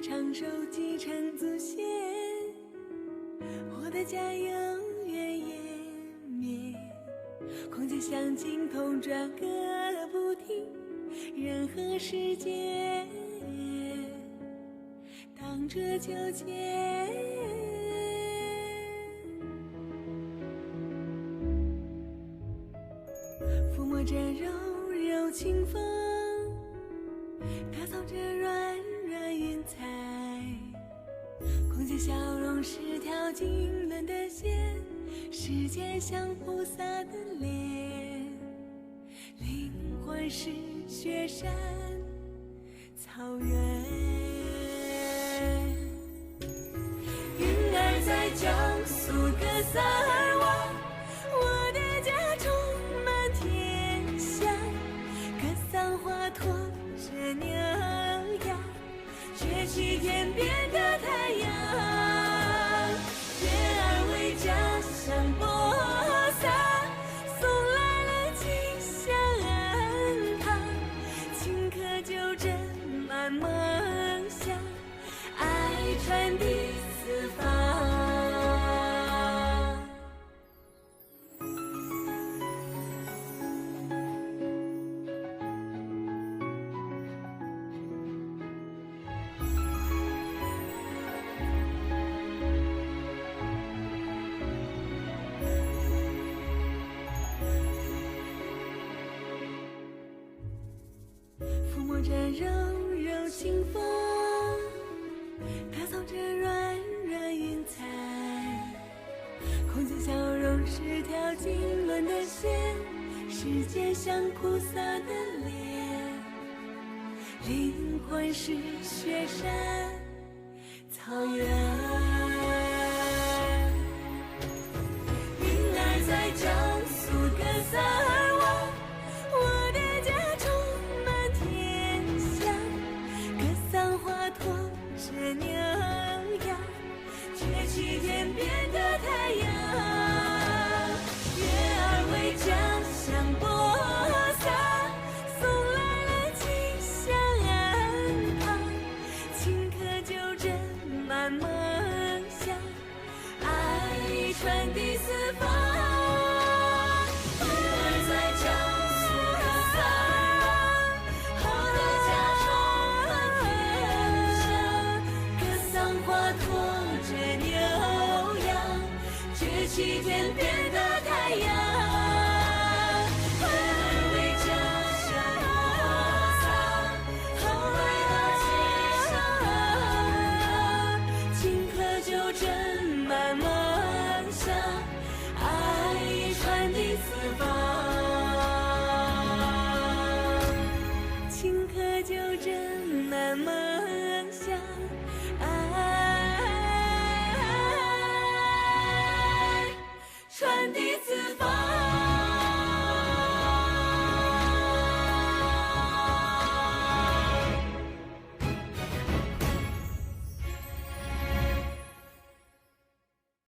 长寿继承祖先，我的家永远延绵。空间像镜头转个不停，人和世界荡着纠结。抚摸着柔柔清风，打扫着软软云彩，空间笑容是条经纶的线，世界像菩萨的脸，灵魂是雪山草原。云儿在江苏格萨尔瓦，我的家充满天下，格桑花托着牛羊，崛起天边的太阳。月儿为家乡播撒，送来了吉祥安康，顷刻就斟满梦想，爱传递四方。抚摸着柔柔清风，打扫着软软云彩，空间笑容是条经纶的线，世界像菩萨的脸，灵魂是雪山草原。